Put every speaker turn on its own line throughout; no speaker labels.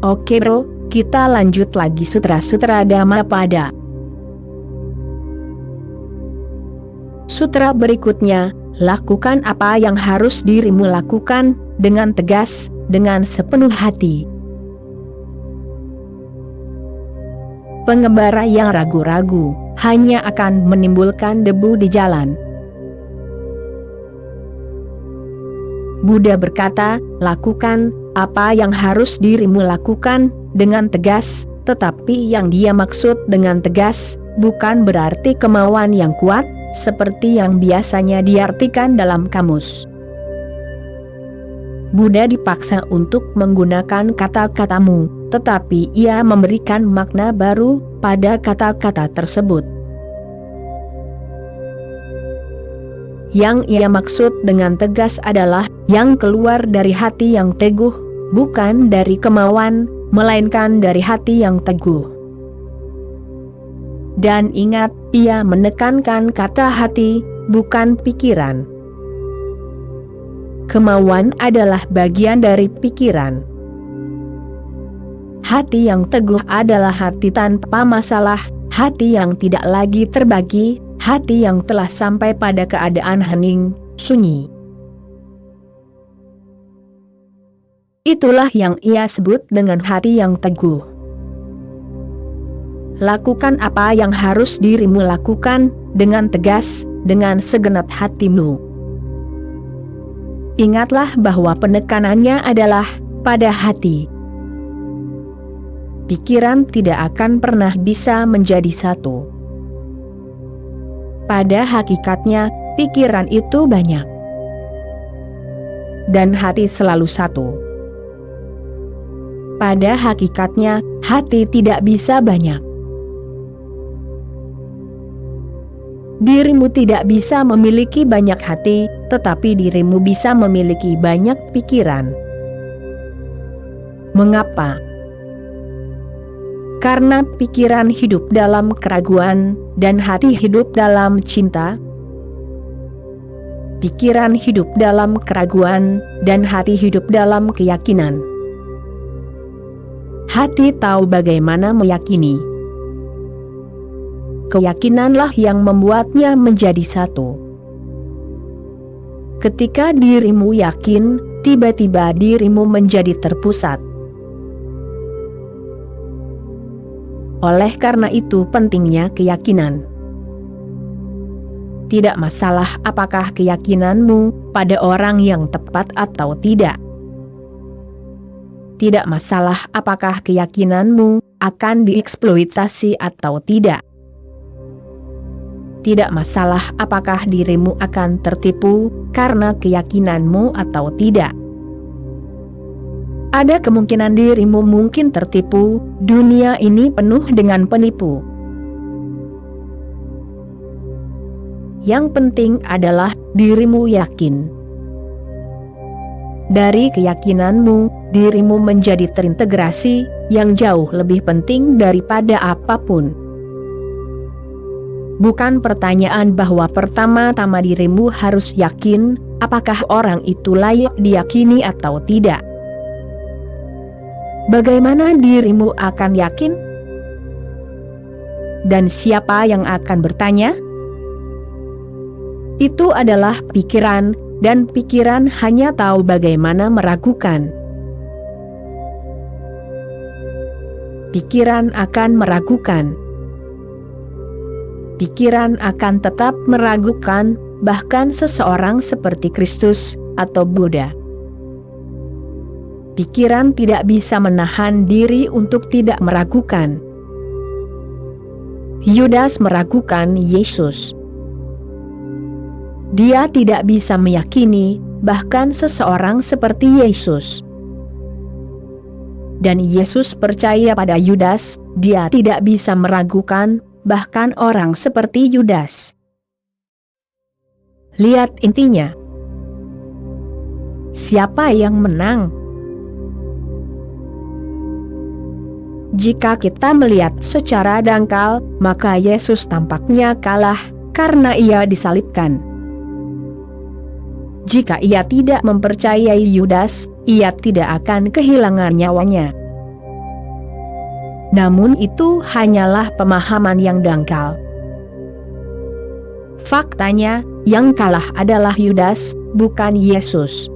Oke bro, kita lanjut lagi Sutra-Sutra Dhammapada. Sutra berikutnya, lakukan apa yang harus dirimu lakukan, dengan tegas, dengan sepenuh hati. Pengembara yang ragu-ragu, hanya akan menimbulkan debu di jalan. Buddha berkata, lakukan apa yang harus dirimu lakukan, dengan tegas, tetapi yang dia maksud dengan tegas, bukan berarti kemauan yang kuat, seperti yang biasanya diartikan dalam kamus. Buddha dipaksa untuk menggunakan kata-katamu, tetapi ia memberikan makna baru pada kata-kata tersebut. Yang ia maksud dengan tegas adalah yang keluar dari hati yang teguh, bukan dari kemauan, melainkan dari hati yang teguh. Dan ingat, ia menekankan kata hati, bukan pikiran. Kemauan adalah bagian dari pikiran. Hati yang teguh adalah hati tanpa masalah, hati yang tidak lagi terbagi, hati yang telah sampai pada keadaan hening, sunyi. Itulah yang ia sebut dengan hati yang teguh. Lakukan apa yang harus dirimu lakukan, dengan tegas, dengan segenap hatimu. Ingatlah bahwa penekanannya adalah pada hati. Pikiran tidak akan pernah bisa menjadi satu. Pada hakikatnya, pikiran itu banyak. Dan hati selalu satu. Pada hakikatnya, hati tidak bisa banyak. Dirimu tidak bisa memiliki banyak hati, tetapi dirimu bisa memiliki banyak pikiran. Mengapa? Karena pikiran hidup dalam keraguan, dan hati hidup dalam cinta. Pikiran hidup dalam keraguan, dan hati hidup dalam keyakinan. Hati tahu bagaimana meyakini. Keyakinanlah yang membuatnya menjadi satu. Ketika dirimu yakin, tiba-tiba dirimu menjadi terpusat. Oleh karena itu pentingnya keyakinan. Tidak masalah apakah keyakinanmu pada orang yang tepat atau tidak. Tidak masalah apakah keyakinanmu akan dieksploitasi atau tidak. Tidak masalah apakah dirimu akan tertipu karena keyakinanmu atau tidak. Ada kemungkinan dirimu mungkin tertipu, dunia ini penuh dengan penipu. Yang penting adalah dirimu yakin. Dari keyakinanmu, dirimu menjadi terintegrasi, yang jauh lebih penting daripada apapun. Bukan pertanyaan bahwa pertama-tama dirimu harus yakin, apakah orang itu layak diyakini atau tidak. Bagaimana dirimu akan yakin? Dan siapa yang akan bertanya? Itu adalah pikiran, dan pikiran hanya tahu bagaimana meragukan. Pikiran akan meragukan. Pikiran akan tetap meragukan, bahkan seseorang seperti Kristus atau Buddha. Pikiran tidak bisa menahan diri untuk tidak meragukan. Yudas meragukan Yesus. Dia tidak bisa meyakini, bahkan seseorang seperti Yesus. Dan Yesus percaya pada Yudas, dia tidak bisa meragukan, bahkan orang seperti Yudas. Lihat intinya. Siapa yang menang? Jika kita melihat secara dangkal, maka Yesus tampaknya kalah, karena ia disalibkan. Jika ia tidak mempercayai Yudas, ia tidak akan kehilangan nyawanya. Namun itu hanyalah pemahaman yang dangkal. Faktanya, yang kalah adalah Yudas, bukan Yesus.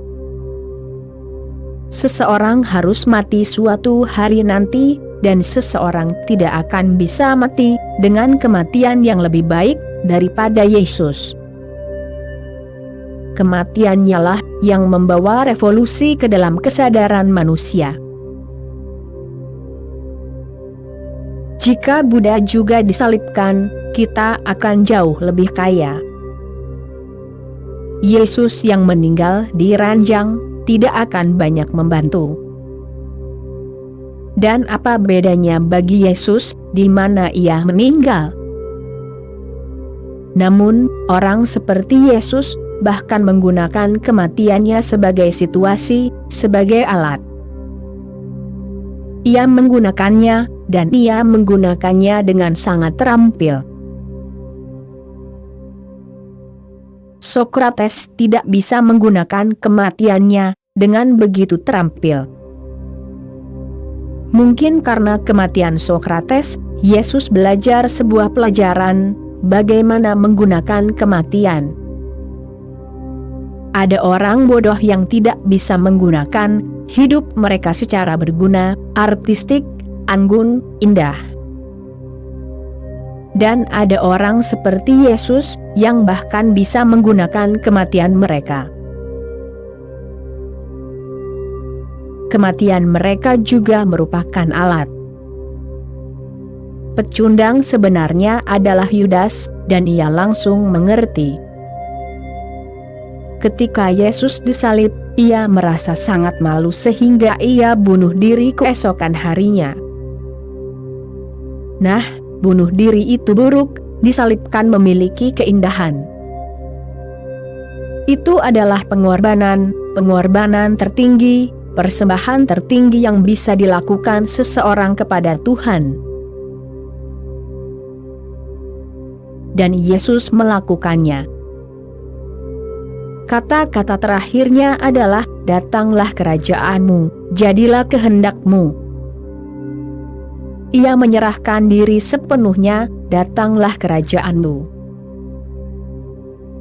Seseorang harus mati suatu hari nanti, dan seseorang tidak akan bisa mati dengan kematian yang lebih baik daripada Yesus. Kematiannya lah yang membawa revolusi ke dalam kesadaran manusia. Jika Buddha juga disalibkan, kita akan jauh lebih kaya. Yesus yang meninggal di ranjang tidak akan banyak membantu. Dan apa bedanya bagi Yesus di mana ia meninggal? Namun, orang seperti Yesus bahkan menggunakan kematiannya sebagai situasi, sebagai alat. Ia menggunakannya, dan ia menggunakannya dengan sangat terampil. Sokrates tidak bisa menggunakan kematiannya dengan begitu terampil. Mungkin karena kematian Sokrates, Yesus belajar sebuah pelajaran, bagaimana menggunakan kematian. Ada orang bodoh yang tidak bisa menggunakan hidup mereka secara berguna, artistik, anggun, indah. Dan ada orang seperti Yesus yang bahkan bisa menggunakan kematian mereka. Kematian mereka juga merupakan alat. Pecundang sebenarnya adalah Yudas, dan ia langsung mengerti. Ketika Yesus disalib, ia merasa sangat malu sehingga ia bunuh diri keesokan harinya. Nah, bunuh diri itu buruk, disalibkan memiliki keindahan. Itu adalah pengorbanan tertinggi, persembahan tertinggi yang bisa dilakukan seseorang kepada Tuhan. Dan Yesus melakukannya. Kata-kata terakhirnya adalah, "Datanglah kerajaanmu, jadilah kehendakmu." Ia menyerahkan diri sepenuhnya, "Datanglah kerajaanmu."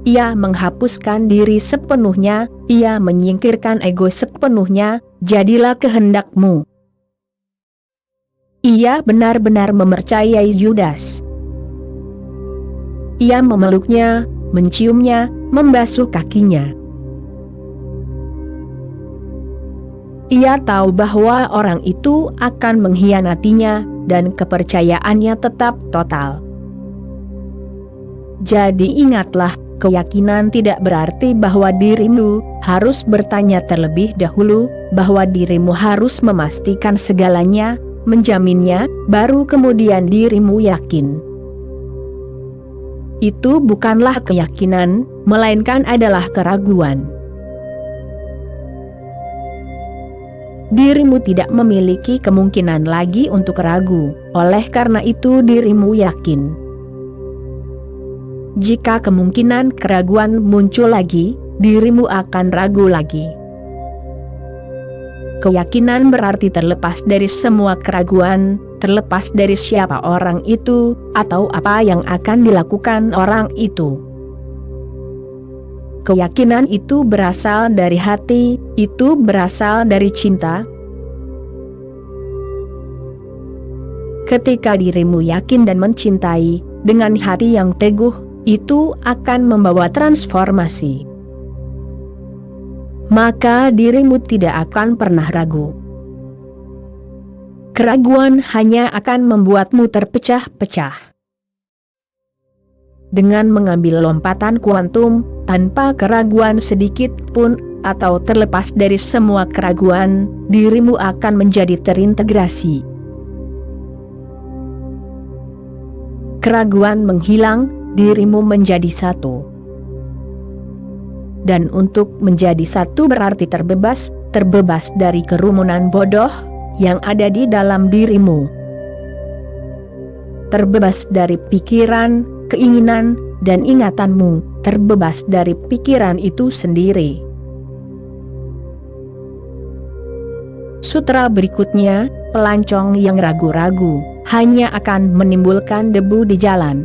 Ia menghapuskan diri sepenuhnya, ia menyingkirkan ego sepenuhnya, "Jadilah kehendakmu." Ia benar-benar mempercayai Yudas. Ia memeluknya, menciumnya, membasuh kakinya. Ia tahu bahwa orang itu akan mengkhianatinya, dan kepercayaannya tetap total. Jadi ingatlah, keyakinan tidak berarti bahwa dirimu harus bertanya terlebih dahulu, bahwa dirimu harus memastikan segalanya, menjaminnya, baru kemudian dirimu yakin. Itu bukanlah keyakinan, melainkan adalah keraguan. Dirimu tidak memiliki kemungkinan lagi untuk ragu, oleh karena itu dirimu yakin. Jika kemungkinan keraguan muncul lagi, dirimu akan ragu lagi. Keyakinan berarti terlepas dari semua keraguan, terlepas dari siapa orang itu, atau apa yang akan dilakukan orang itu. Keyakinan itu berasal dari hati, itu berasal dari cinta. Ketika dirimu yakin dan mencintai, dengan hati yang teguh, itu akan membawa transformasi. Maka dirimu tidak akan pernah ragu. Keraguan hanya akan membuatmu terpecah-pecah. Dengan mengambil lompatan kuantum, tanpa keraguan sedikit pun, atau terlepas dari semua keraguan, dirimu akan menjadi terintegrasi. Keraguan menghilang, dirimu menjadi satu. Dan untuk menjadi satu berarti terbebas dari kerumunan bodoh yang ada di dalam dirimu. Terbebas dari pikiran, keinginan, dan ingatanmu, terbebas dari pikiran itu sendiri. Sutra berikutnya, pelancong yang ragu-ragu, hanya akan menimbulkan debu di jalan.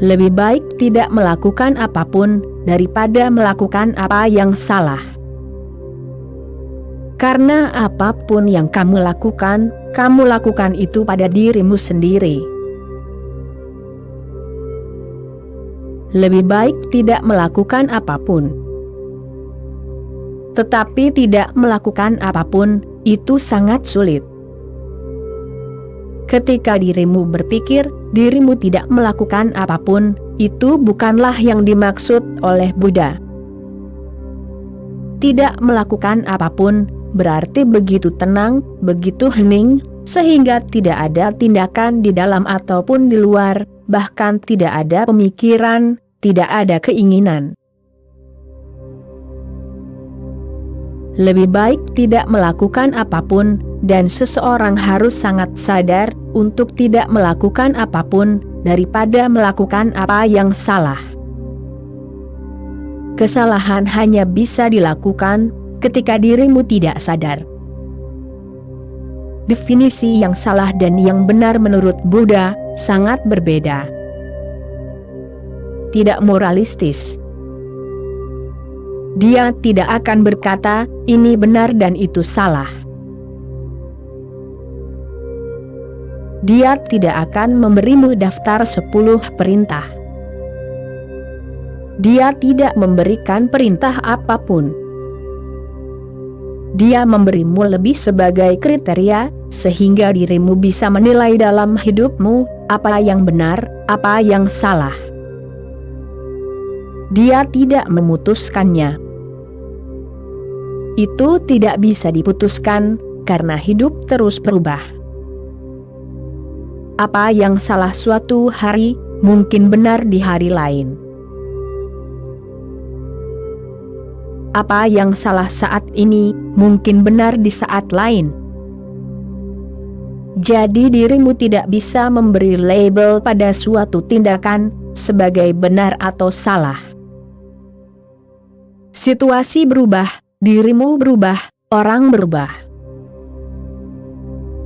Lebih baik tidak melakukan apapun, daripada melakukan apa yang salah. Karena apapun yang kamu lakukan itu pada dirimu sendiri. Lebih baik tidak melakukan apapun. Tetapi tidak melakukan apapun, itu sangat sulit. Ketika dirimu berpikir, dirimu tidak melakukan apapun, itu bukanlah yang dimaksud oleh Buddha. Tidak melakukan apapun, berarti begitu tenang, begitu hening, sehingga tidak ada tindakan di dalam ataupun di luar, bahkan tidak ada pemikiran, tidak ada keinginan. Lebih baik tidak melakukan apapun, dan seseorang harus sangat sadar untuk tidak melakukan apapun, daripada melakukan apa yang salah. Kesalahan hanya bisa dilakukan ketika dirimu tidak sadar. Definisi yang salah dan yang benar menurut Buddha sangat berbeda. Tidak moralistis. Dia tidak akan berkata, ini benar dan itu salah. Dia tidak akan memberimu daftar 10 perintah. Dia tidak memberikan perintah apapun. Dia memberimu lebih sebagai kriteria, sehingga dirimu bisa menilai dalam hidupmu, apa yang benar, apa yang salah. Dia tidak memutuskannya. Itu tidak bisa diputuskan, karena hidup terus berubah. Apa yang salah suatu hari, mungkin benar di hari lain. Apa yang salah saat ini, mungkin benar di saat lain. Jadi dirimu tidak bisa memberi label pada suatu tindakan, sebagai benar atau salah. Situasi berubah, dirimu berubah, orang berubah.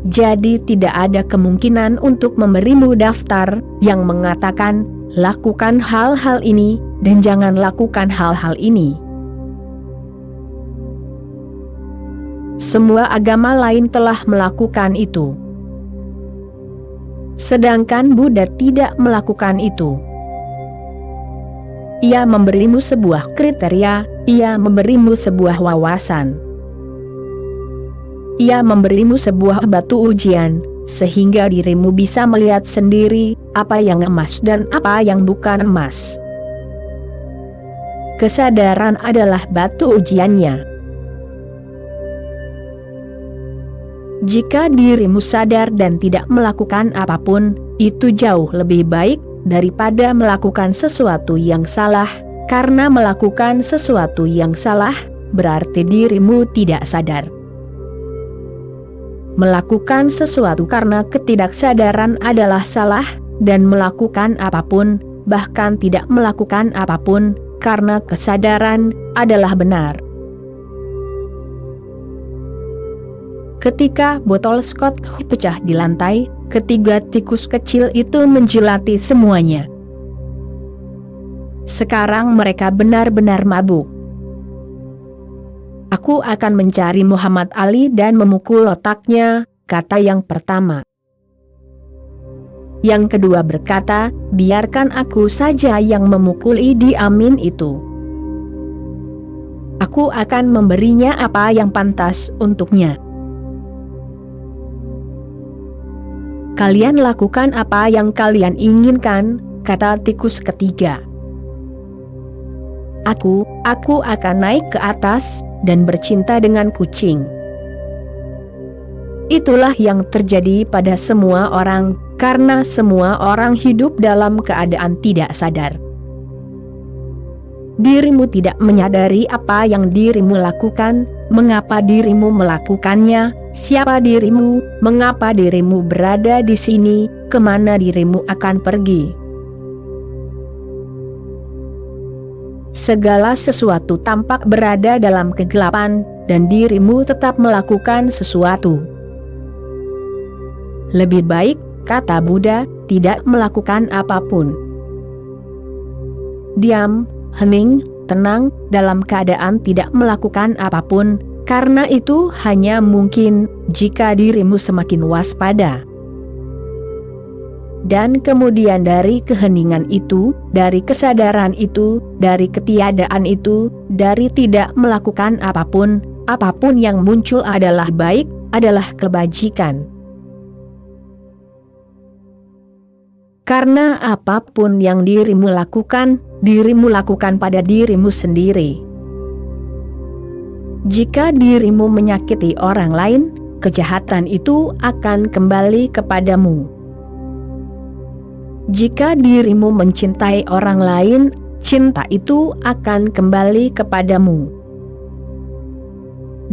Jadi tidak ada kemungkinan untuk memberimu daftar yang mengatakan, lakukan hal-hal ini, dan jangan lakukan hal-hal ini. Semua agama lain telah melakukan itu. Sedangkan Buddha tidak melakukan itu. Ia memberimu sebuah kriteria, ia memberimu sebuah wawasan. Ia memberimu sebuah batu ujian, sehingga dirimu bisa melihat sendiri, apa yang emas dan apa yang bukan emas. Kesadaran adalah batu ujiannya. Jika dirimu sadar dan tidak melakukan apapun, itu jauh lebih baik daripada melakukan sesuatu yang salah, karena melakukan sesuatu yang salah, berarti dirimu tidak sadar. Melakukan sesuatu karena ketidaksadaran adalah salah, dan melakukan apapun, bahkan tidak melakukan apapun, karena kesadaran, adalah benar. Ketika botol Scott pecah di lantai, ketiga tikus kecil itu menjilati semuanya. Sekarang mereka benar-benar mabuk. Aku akan mencari Muhammad Ali dan memukul otaknya, kata yang pertama. Yang kedua berkata, biarkan aku saja yang memukul Idi Amin itu. Aku akan memberinya apa yang pantas untuknya. Kalian lakukan apa yang kalian inginkan, kata tikus ketiga. Aku akan naik ke atas, dan bercinta dengan kucing. Itulah yang terjadi pada semua orang, karena semua orang hidup dalam keadaan tidak sadar. Dirimu tidak menyadari apa yang dirimu lakukan, mengapa dirimu melakukannya, siapa dirimu, mengapa dirimu berada di sini, kemana dirimu akan pergi. Segala sesuatu tampak berada dalam kegelapan, dan dirimu tetap melakukan sesuatu. Lebih baik, kata Buddha, tidak melakukan apapun. Diam, hening, tenang, dalam keadaan tidak melakukan apapun, karena itu hanya mungkin jika dirimu semakin waspada. Dan kemudian dari keheningan itu, dari kesadaran itu, dari ketiadaan itu, dari tidak melakukan apapun, apapun yang muncul adalah baik, adalah kebajikan. Karena apapun yang dirimu lakukan pada dirimu sendiri. Jika dirimu menyakiti orang lain, kejahatan itu akan kembali kepadamu. Jika dirimu mencintai orang lain, cinta itu akan kembali kepadamu.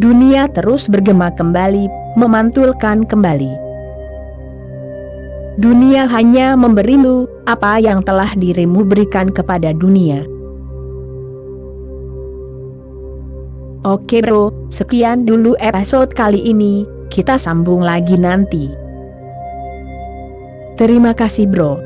Dunia terus bergema kembali, memantulkan kembali. Dunia hanya memberimu apa yang telah dirimu berikan kepada dunia. Oke bro, sekian dulu episode kali ini, kita sambung lagi nanti. Terima kasih bro.